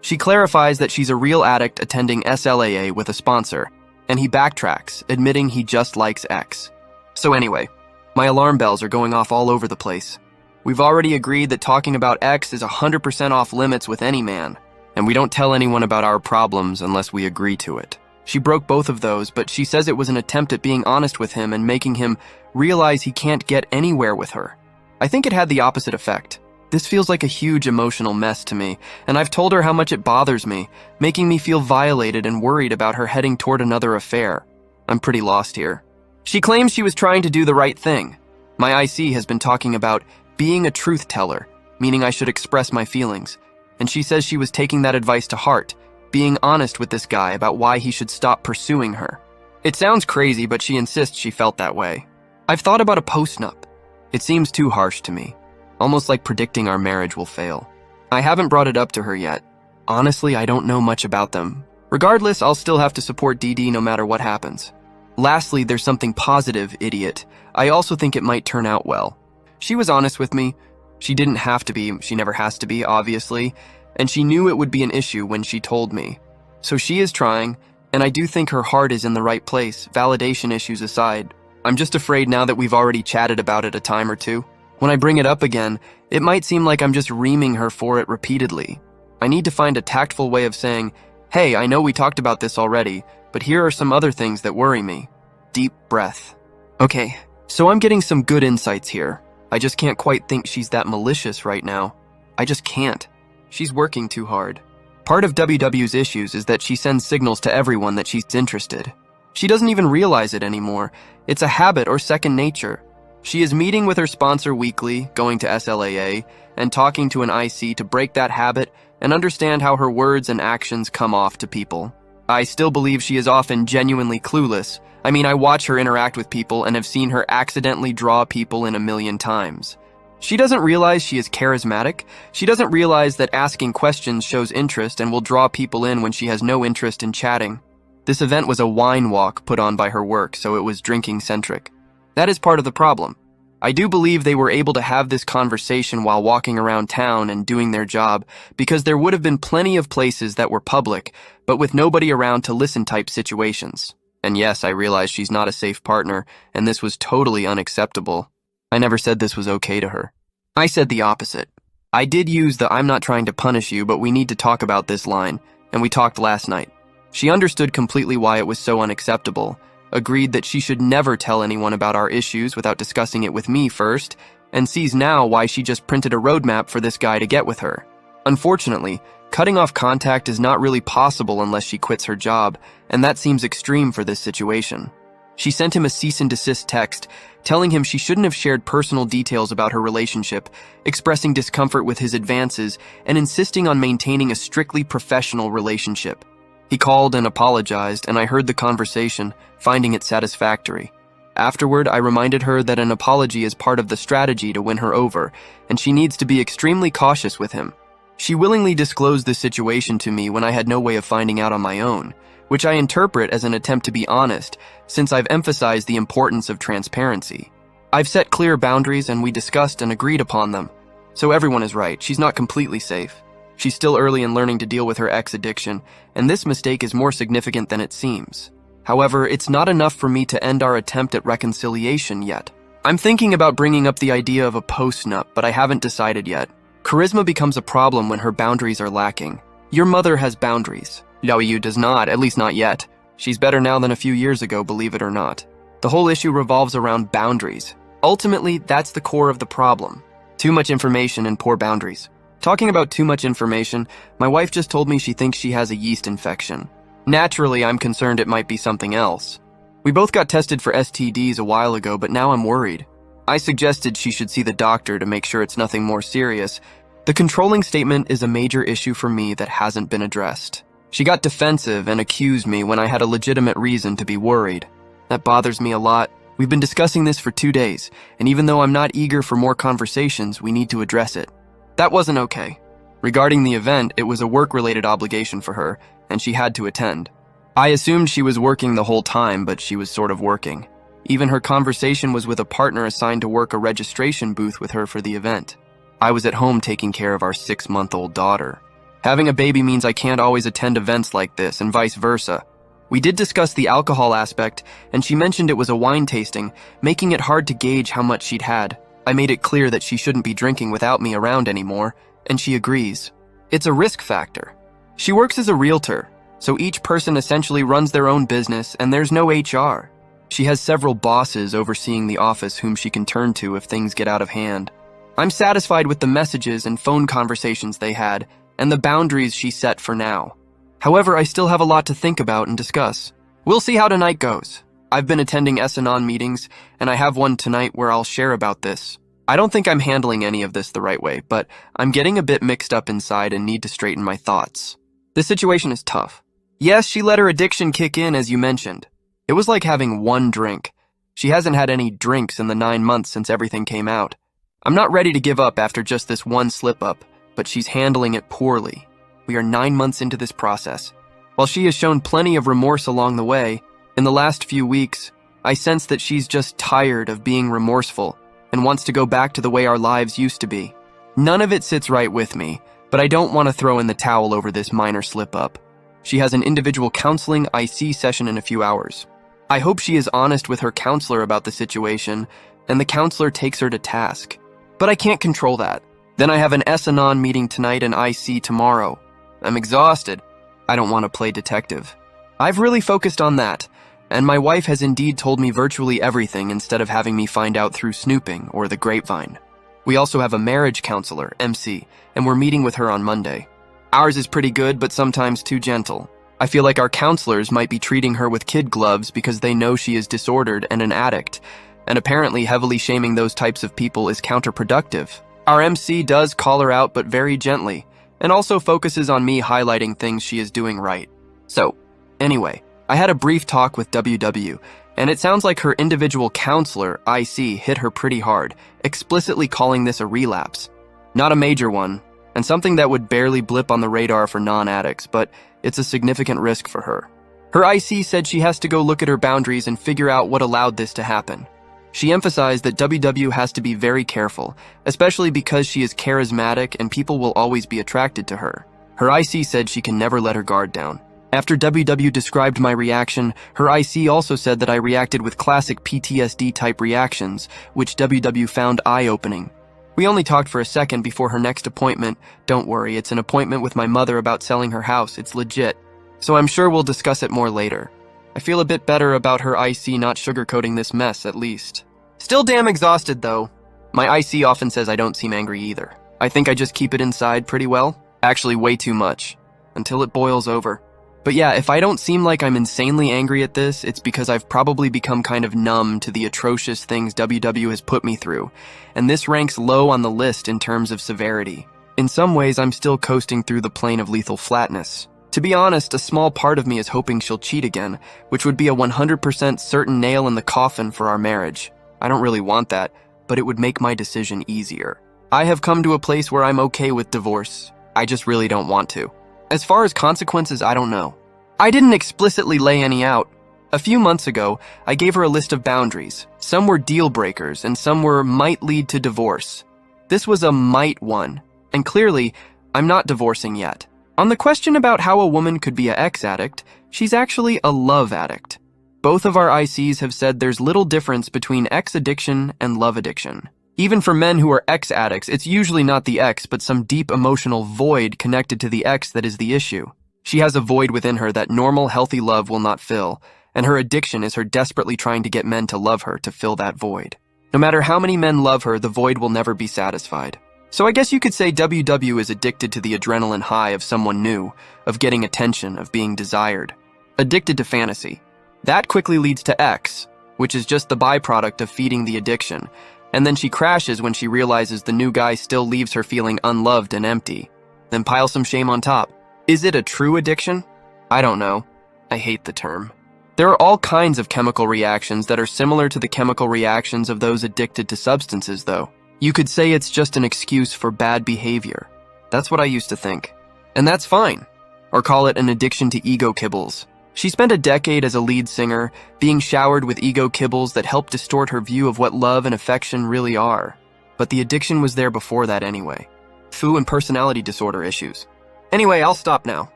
Speaker 1: She clarifies that she's a real addict attending SLAA with a sponsor, and he backtracks, admitting he just likes X. So anyway, my alarm bells are going off all over the place. We've already agreed that talking about X is 100% off limits with any man, and we don't tell anyone about our problems unless we agree to it. She broke both of those, but she says it was an attempt at being honest with him and making him realize he can't get anywhere with her. I think it had the opposite effect. This feels like a huge emotional mess to me, and I've told her how much it bothers me, making me feel violated and worried about her heading toward another affair. I'm pretty lost here. She claims she was trying to do the right thing. My IC has been talking about being a truth teller, meaning I should express my feelings, and she says she was taking that advice to heart, being honest with this guy about why he should stop pursuing her. It sounds crazy, but she insists she felt that way. I've thought about a postnup. It seems too harsh to me, almost like predicting our marriage will fail. I haven't brought it up to her yet. Honestly, I don't know much about them. Regardless, I'll still have to support DD no matter what happens. Lastly, there's something positive, idiot. I also think it might turn out well. She was honest with me. She didn't have to be, she never has to be, obviously, and she knew it would be an issue when she told me. So she is trying, and I do think her heart is in the right place, validation issues aside. I'm just afraid now that we've already chatted about it a time or two. When I bring it up again, it might seem like I'm just reaming her for it repeatedly. I need to find a tactful way of saying, hey, I know we talked about this already, but here are some other things that worry me. Deep breath. Okay, so I'm getting some good insights here. I just can't quite think she's that malicious right now. I just can't. She's working too hard. Part of WW's issues is that she sends signals to everyone that she's interested. She doesn't even realize it anymore. It's a habit or second nature. She is meeting with her sponsor weekly, going to SLAA, and talking to an IC to break that habit and understand how her words and actions come off to people. I still believe she is often genuinely clueless. I mean, I watch her interact with people and have seen her accidentally draw people in a million times. She doesn't realize she is charismatic. She doesn't realize that asking questions shows interest and will draw people in when she has no interest in chatting. This event was a wine walk put on by her work, so it was drinking-centric. That is part of the problem. I do believe they were able to have this conversation while walking around town and doing their job because there would have been plenty of places that were public, but with nobody around to listen type situations. And yes, I realize she's not a safe partner, and this was totally unacceptable. I never said this was okay to her. I said the opposite. I did use the I'm not trying to punish you, but we need to talk about this line, and we talked last night. She understood completely why it was so unacceptable, agreed that she should never tell anyone about our issues without discussing it with me first, and sees now why she just printed a roadmap for this guy to get with her. Unfortunately, cutting off contact is not really possible unless she quits her job, and that seems extreme for this situation. She sent him a cease and desist text, telling him she shouldn't have shared personal details about her relationship, expressing discomfort with his advances, and insisting on maintaining a strictly professional relationship. He called and apologized, and I heard the conversation, finding it satisfactory. Afterward, I reminded her that an apology is part of the strategy to win her over, and she needs to be extremely cautious with him. She willingly disclosed the situation to me when I had no way of finding out on my own, which I interpret as an attempt to be honest, since I've emphasized the importance of transparency. I've set clear boundaries and we discussed and agreed upon them. So everyone is right, she's not completely safe. She's still early in learning to deal with her ex addiction, and this mistake is more significant than it seems. However, it's not enough for me to end our attempt at reconciliation yet. I'm thinking about bringing up the idea of a postnup, but I haven't decided yet. Charisma becomes a problem when her boundaries are lacking. Your mother has boundaries. Liao Yu does not, at least not yet. She's better now than a few years ago, believe it or not. The whole issue revolves around boundaries. Ultimately, that's the core of the problem. Too much information and poor boundaries. Talking about too much information, my wife just told me she thinks she has a yeast infection. Naturally, I'm concerned it might be something else. We both got tested for STDs a while ago, but now I'm worried. I suggested she should see the doctor to make sure it's nothing more serious. The controlling statement is a major issue for me that hasn't been addressed. She got defensive and accused me when I had a legitimate reason to be worried. That bothers me a lot. We've been discussing this for 2 days, and even though I'm not eager for more conversations, we need to address it. That wasn't okay. Regarding the event, it was a work-related obligation for her, and she had to attend. I assumed she was working the whole time, but she was sort of working. Even her conversation was with a partner assigned to work a registration booth with her for the event. I was at home taking care of our 6-month-old daughter. Having a baby means I can't always attend events like this, and vice versa. We did discuss the alcohol aspect, and she mentioned it was a wine tasting, making it hard to gauge how much she'd had. I made it clear that she shouldn't be drinking without me around anymore, and she agrees. It's a risk factor. She works as a realtor, so each person essentially runs their own business, and there's no HR. She has several bosses overseeing the office whom she can turn to if things get out of hand. I'm satisfied with the messages and phone conversations they had, and the boundaries she set for now. However, I still have a lot to think about and discuss. We'll see how tonight goes. I've been attending S-Anon meetings, and I have one tonight where I'll share about this. I don't think I'm handling any of this the right way, but I'm getting a bit mixed up inside and need to straighten my thoughts. This situation is tough. Yes, she let her addiction kick in, as you mentioned. It was like having one drink. She hasn't had any drinks in the 9 months since everything came out. I'm not ready to give up after just this one slip-up, but she's handling it poorly. We are 9 months into this process. While she has shown plenty of remorse along the way, in the last few weeks, I sense that she's just tired of being remorseful and wants to go back to the way our lives used to be. None of it sits right with me, but I don't want to throw in the towel over this minor slip-up. She has an individual counseling IC session in a few hours. I hope she is honest with her counselor about the situation, and the counselor takes her to task. But I can't control that. Then I have an S-Anon meeting tonight and IC tomorrow. I'm exhausted. I don't want to play detective. I've really focused on that, and my wife has indeed told me virtually everything instead of having me find out through snooping or the grapevine. We also have a marriage counselor, MC, and we're meeting with her on Monday. Ours is pretty good, but sometimes too gentle. I feel like our counselors might be treating her with kid gloves because they know she is disordered and an addict, and apparently heavily shaming those types of people is counterproductive. Our MC does call her out, but very gently, and also focuses on me highlighting things she is doing right. So, anyway, I had a brief talk with WW, and it sounds like her individual counselor, IC, hit her pretty hard, explicitly calling this a relapse. Not a major one, and something that would barely blip on the radar for non-addicts, but it's a significant risk for her. Her IC said she has to go look at her boundaries and figure out what allowed this to happen. She emphasized that WW has to be very careful, especially because she is charismatic and people will always be attracted to her. Her IC said she can never let her guard down. After WW described my reaction, her IC also said that I reacted with classic PTSD-type reactions, which WW found eye-opening. We only talked for a second before her next appointment. Don't worry, it's an appointment with my mother about selling her house. It's legit. So I'm sure we'll discuss it more later. I feel a bit better about her IC not sugarcoating this mess, at least. Still damn exhausted, though. My IC often says I don't seem angry either. I think I just keep it inside pretty well. Actually, way too much. Until it boils over. But yeah, if I don't seem like I'm insanely angry at this, it's because I've probably become kind of numb to the atrocious things WW has put me through, and this ranks low on the list in terms of severity. In some ways, I'm still coasting through the plane of lethal flatness. To be honest, a small part of me is hoping she'll cheat again, which would be a 100% certain nail in the coffin for our marriage. I don't really want that, but it would make my decision easier. I have come to a place where I'm okay with divorce. I just really don't want to. As far as consequences, I don't know. I didn't explicitly lay any out. A few months ago, I gave her a list of boundaries. Some were deal breakers and some were might lead to divorce. This was a might one, and clearly, I'm not divorcing yet. On the question about how a woman could be an ex-addict, she's actually a love addict. Both of our ICs have said there's little difference between ex-addiction and love addiction. Even for men who are ex-addicts, it's usually not the ex, but some deep emotional void connected to the ex that is the issue. She has a void within her that normal, healthy love will not fill, and her addiction is her desperately trying to get men to love her to fill that void. No matter how many men love her, the void will never be satisfied. So I guess you could say WW is addicted to the adrenaline high of someone new, of getting attention, of being desired. Addicted to fantasy. That quickly leads to X, which is just the byproduct of feeding the addiction, and then she crashes when she realizes the new guy still leaves her feeling unloved and empty. Then pile some shame on top. Is it a true addiction? I don't know. I hate the term. There are all kinds of chemical reactions that are similar to the chemical reactions of those addicted to substances, though. You could say it's just an excuse for bad behavior. That's what I used to think. And that's fine. Or call it an addiction to ego kibbles. She spent a decade as a lead singer, being showered with ego kibbles that helped distort her view of what love and affection really are. But the addiction was there before that anyway. Foo and personality disorder issues. Anyway, I'll stop now.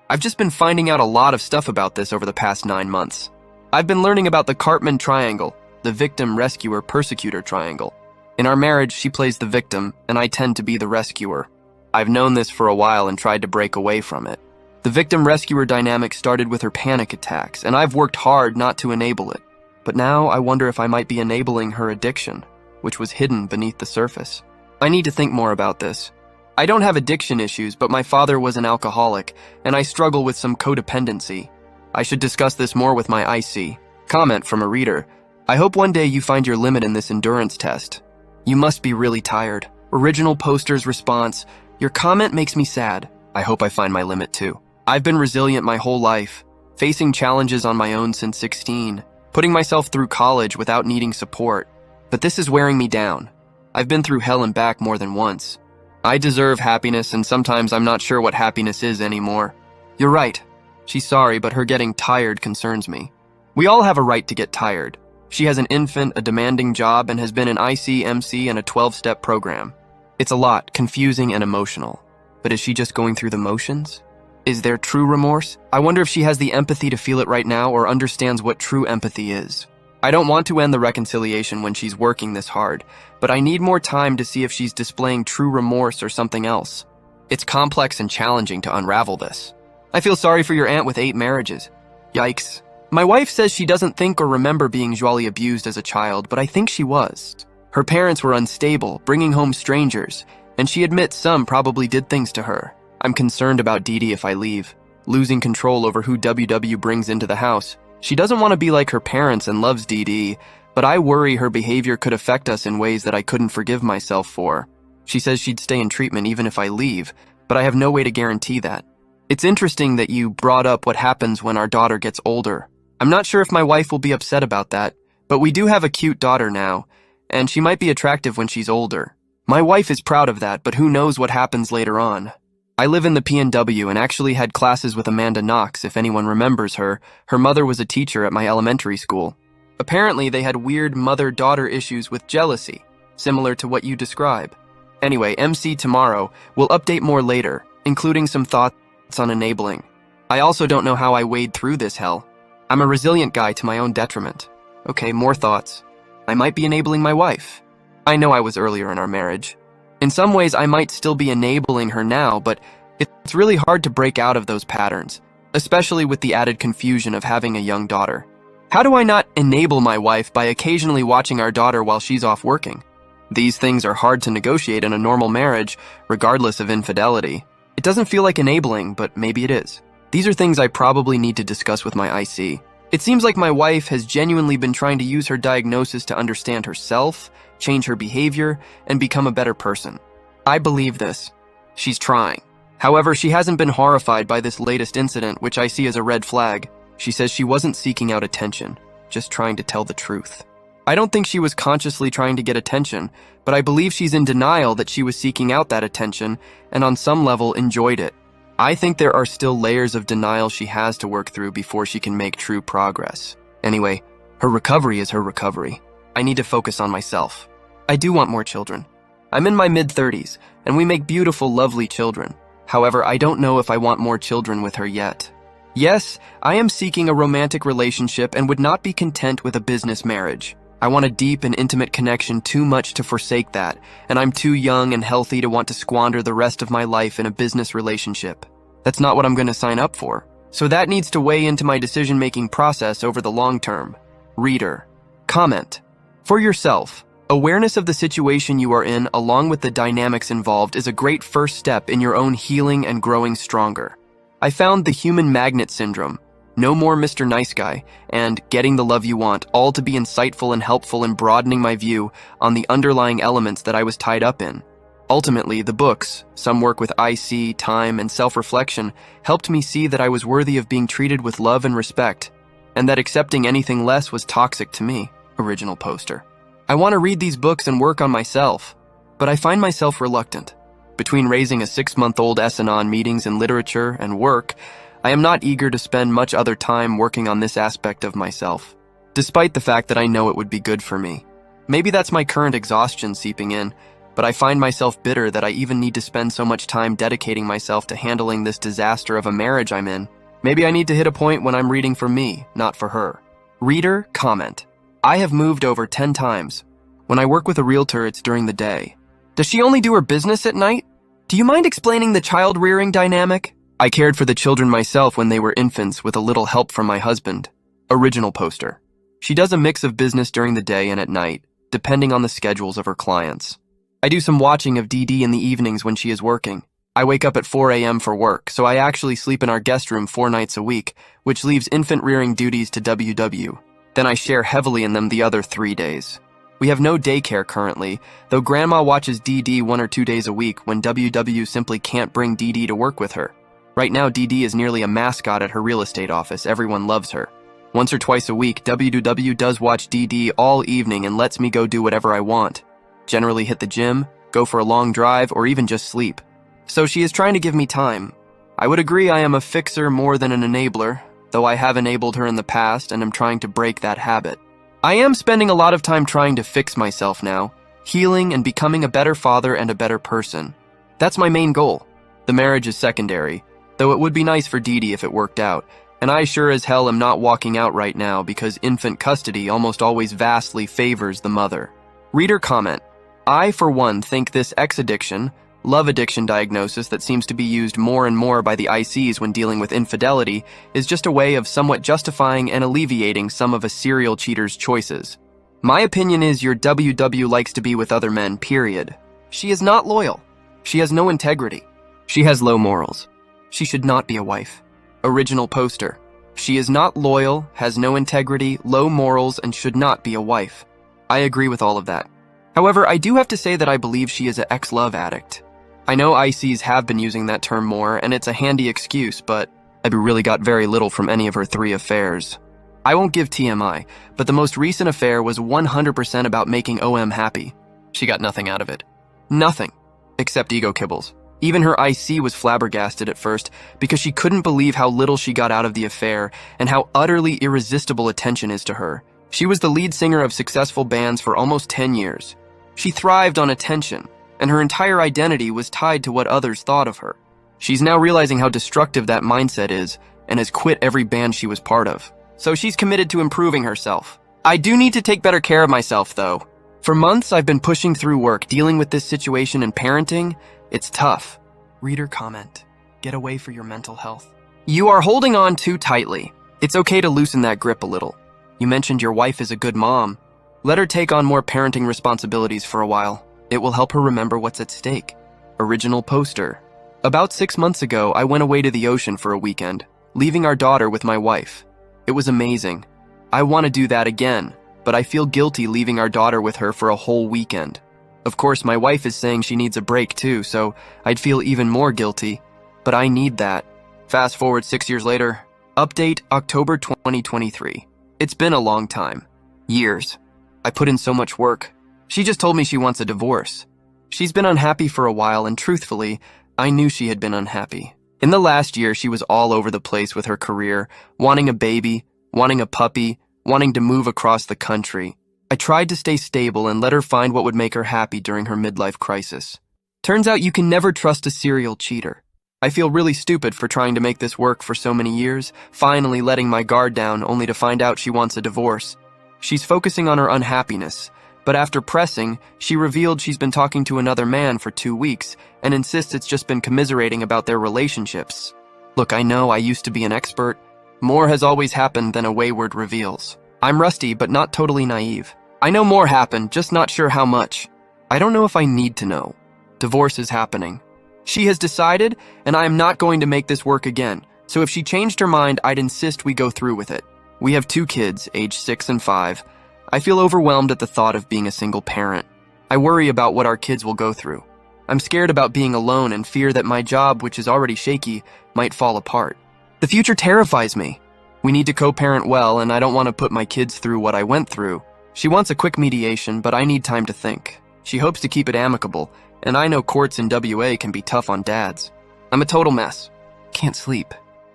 Speaker 1: I've just been finding out a lot of stuff about this over the past 9 months. I've been learning about the Cartman triangle, the victim-rescuer-persecutor triangle. In our marriage, she plays the victim, and I tend to be the rescuer. I've known this for a while and tried to break away from it. The victim-rescuer dynamic started with her panic attacks, and I've worked hard not to enable it. But now I wonder if I might be enabling her addiction, which was hidden beneath the surface. I need to think more about this. I don't have addiction issues, but my father was an alcoholic, and I struggle with some codependency. I should discuss this more with my IC. Comment from a reader. I hope one day you find your limit in this endurance test. You must be really tired. Original poster's response. Your comment makes me sad. I hope I find my limit too. I've been resilient my whole life, facing challenges on my own since 16, putting myself through college without needing support. But this is wearing me down. I've been through hell and back more than once. I deserve happiness, and sometimes I'm not sure what happiness is anymore. You're right. She's sorry, but her getting tired concerns me. We all have a right to get tired. She has an infant, a demanding job, and has been in ICMC and a 12-step program. It's a lot, confusing and emotional. But is she just going through the motions? Is there true remorse? I wonder if she has the empathy to feel it right now or understands what true empathy is. I don't want to end the reconciliation when she's working this hard, but I need more time to see if she's displaying true remorse or something else. It's complex and challenging to unravel this. I feel sorry for your aunt with 8 marriages. Yikes. My wife says she doesn't think or remember being joyfully abused as a child, but I think she was. Her parents were unstable, bringing home strangers, and she admits some probably did things to her. I'm concerned about Dee Dee if I leave, losing control over who WW brings into the house. She doesn't want to be like her parents and loves Dee Dee, but I worry her behavior could affect us in ways that I couldn't forgive myself for. She says she'd stay in treatment even if I leave, but I have no way to guarantee that. It's interesting that you brought up what happens when our daughter gets older. I'm not sure if my wife will be upset about that, but we do have a cute daughter now, and she might be attractive when she's older. My wife is proud of that, but who knows what happens later on. I live in the PNW and actually had classes with Amanda Knox, if anyone remembers her. Her mother was a teacher at my elementary school. Apparently, they had weird mother-daughter issues with jealousy, similar to what you describe. Anyway, MC tomorrow. We'll update more later, including some thoughts on enabling. I also don't know how I wade through this hell. I'm a resilient guy to my own detriment. Okay, more thoughts. I might be enabling my wife. I know I was earlier in our marriage. In some ways, I might still be enabling her now, but it's really hard to break out of those patterns, especially with the added confusion of having a young daughter. How do I not enable my wife by occasionally watching our daughter while she's off working? These things are hard to negotiate in a normal marriage, regardless of infidelity. It doesn't feel like enabling, but maybe it is. These are things I probably need to discuss with my IC. It seems like my wife has genuinely been trying to use her diagnosis to understand herself, change her behavior, and become a better person. I believe this. She's trying. However, she hasn't been horrified by this latest incident, which I see as a red flag. She says she wasn't seeking out attention, just trying to tell the truth. I don't think she was consciously trying to get attention, but I believe she's in denial that she was seeking out that attention and on some level enjoyed it. I think there are still layers of denial she has to work through before she can make true progress. Anyway, her recovery is her recovery. I need to focus on myself. I do want more children. I'm in my mid-30s, and we make beautiful, lovely children. However, I don't know if I want more children with her yet. Yes, I am seeking a romantic relationship and would not be content with a business marriage. I want a deep and intimate connection too much to forsake that, and I'm too young and healthy to want to squander the rest of my life in a business relationship. That's not what I'm going to sign up for. So that needs to weigh into my decision-making process over the long term. Reader. Comment. For yourself, awareness of the situation you are in along with the dynamics involved is a great first step in your own healing and growing stronger. I found the human magnet syndrome, No More Mr. Nice Guy, and Getting the Love You Want all to be insightful and helpful in broadening my view on the underlying elements that I was tied up in. Ultimately, the books, some work with IC, time, and self-reflection, helped me see that I was worthy of being treated with love and respect, and that accepting anything less was toxic to me. Original poster. I want to read these books and work on myself, but I find myself reluctant. Between raising a 6-month-old SNON meetings in literature and work, I am not eager to spend much other time working on this aspect of myself, despite the fact that I know it would be good for me. Maybe that's my current exhaustion seeping in, but I find myself bitter that I even need to spend so much time dedicating myself to handling this disaster of a marriage I'm in. Maybe I need to hit a point when I'm reading for me, not for her. Reader, comment. I have moved over 10 times. When I work with a realtor, it's during the day. Does she only do her business at night? Do you mind explaining the child-rearing dynamic? I cared for the children myself when they were infants with a little help from my husband. Original poster. She does a mix of business during the day and at night, depending on the schedules of her clients. I do some watching of Dee Dee in the evenings when she is working. I wake up at 4 a.m. for work, so I actually sleep in our guest room 4 nights a week, which leaves infant rearing duties to WW. Then I share heavily in them the other 3 days. We have no daycare currently, though Grandma watches DD 1 or 2 days a week when WW simply can't bring DD to work with her. Right now, DD is nearly a mascot at her real estate office. Everyone loves her. Once or twice a week, WW does watch DD all evening and lets me go do whatever I want. Generally hit the gym, go for a long drive, or even just sleep. So she is trying to give me time. I would agree I am a fixer more than an enabler, though I have enabled her in the past and am trying to break that habit. I am spending a lot of time trying to fix myself now, healing and becoming a better father and a better person. That's my main goal. The marriage is secondary, though it would be nice for Dee Dee if it worked out, and I sure as hell am not walking out right now because infant custody almost always vastly favors the mother. Reader comment: I, for one, think this X-addiction, love addiction diagnosis that seems to be used more and more by the ICs when dealing with infidelity is just a way of somewhat justifying and alleviating some of a serial cheater's choices. My opinion is your WW likes to be with other men, period. She is not loyal. She has no integrity. She has low morals. She should not be a wife. Original poster. She is not loyal, has no integrity, low morals, and should not be a wife. I agree with all of that. However, I do have to say that I believe she is an ex-love addict. I know ICs have been using that term more, and it's a handy excuse, but I really got very little from any of her 3 affairs. I won't give TMI, but the most recent affair was 100% about making OM happy. She got nothing out of it. Nothing. Except ego kibbles. Even her IC was flabbergasted at first because she couldn't believe how little she got out of the affair and how utterly irresistible attention is to her. She was the lead singer of successful bands for almost 10 years. She thrived on attention, and her entire identity was tied to what others thought of her. She's now realizing how destructive that mindset is and has quit every band she was part of. So she's committed to improving herself. I do need to take better care of myself, though. For months, I've been pushing through work, dealing with this situation and parenting. It's tough. Reader comment: get away for your mental health. You are holding on too tightly. It's okay to loosen that grip a little. You mentioned your wife is a good mom. Let her take on more parenting responsibilities for a while. It will help her remember what's at stake. Original poster. About 6 months ago, I went away to the ocean for a weekend, leaving our daughter with my wife. It was amazing. I want to do that again, but I feel guilty leaving our daughter with her for a whole weekend. Of course, my wife is saying she needs a break too, so I'd feel even more guilty, but I need that. Fast forward 6 years later. Update October 2023. It's been a long time. Years. I put in so much work. She just told me she wants a divorce. She's been unhappy for a while, and truthfully, I knew she had been unhappy. In the last year, she was all over the place with her career, wanting a baby, wanting a puppy, wanting to move across the country. I tried to stay stable and let her find what would make her happy during her midlife crisis. Turns out you can never trust a serial cheater. I feel really stupid for trying to make this work for so many years, finally letting my guard down only to find out she wants a divorce. She's focusing on her unhappiness, but after pressing, she revealed she's been talking to another man for 2 weeks and insists it's just been commiserating about their relationships. Look, I know I used to be an expert. More has always happened than a wayward reveals. I'm rusty, but not totally naive. I know more happened, just not sure how much. I don't know if I need to know. Divorce is happening. She has decided, and I am not going to make this work again. So if she changed her mind, I'd insist we go through with it. We have 2 kids, aged 6 and 5. I feel overwhelmed at the thought of being a single parent. I worry about what our kids will go through. I'm scared about being alone and fear that my job, which is already shaky, might fall apart. The future terrifies me. We need to co-parent well, and I don't want to put my kids through what I went through. She wants a quick mediation, but I need time to think. She hopes to keep it amicable, and I know courts in WA can be tough on dads. I'm a total mess. Can't sleep.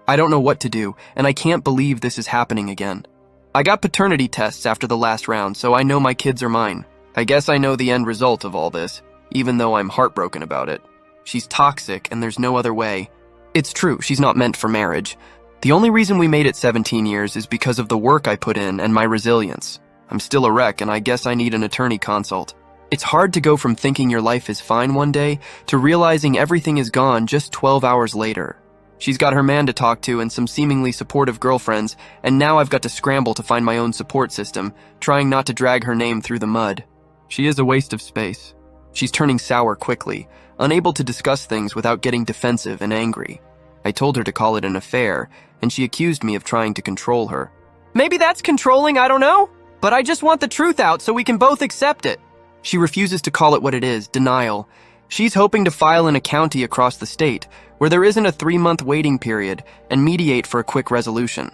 Speaker 1: I don't know what to do, and I can't believe this is happening again. I got paternity tests after the last round, so I know my kids are mine. I guess I know the end result of all this, even though I'm heartbroken about it. She's toxic, and there's no other way. It's true, she's not meant for marriage. The only reason we made it 17 years is because of the work I put in and my resilience. I'm still a wreck, and I guess I need an attorney consult. It's hard to go from thinking your life is fine one day to realizing everything is gone just 12 hours later. She's got her man to talk to and some seemingly supportive girlfriends, and now I've got to scramble to find my own support system, trying not to drag her name through the mud. She is a waste of space. She's turning sour quickly, unable to discuss things without getting defensive and angry. I told her to call it an affair, and she accused me of trying to control her. Maybe that's controlling, I don't know. But I just want the truth out so we can both accept it. She refuses to call it what it is, denial. She's hoping to file in a county across the state, where there isn't a 3-month waiting period, and mediate for a quick resolution.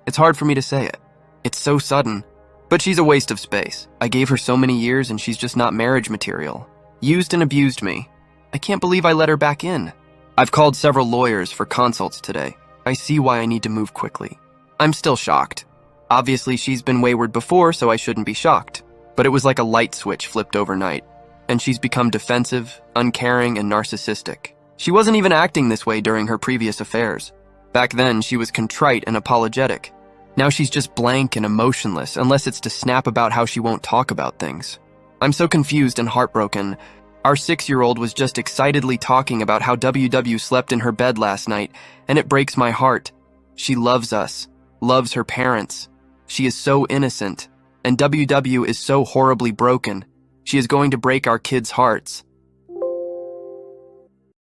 Speaker 1: It's hard for me to say it. It's so sudden. But she's a waste of space. I gave her so many years and she's just not marriage material. Used and abused me. I can't believe I let her back in. I've called several lawyers for consults today. I see why I need to move quickly. I'm still shocked. Obviously, she's been wayward before, so I shouldn't be shocked. But it was like a light switch flipped overnight. And she's become defensive, uncaring, and narcissistic. She wasn't even acting this way during her previous affairs. Back then, she was contrite and apologetic. Now she's just blank and emotionless, unless it's to snap about how she won't talk about things. I'm so confused and heartbroken. Our 6-year-old was just excitedly talking about how WW slept in her bed last night, and it breaks my heart. She loves us, loves her parents. She is so innocent, and WW is so horribly broken. She is going to break our kids' hearts.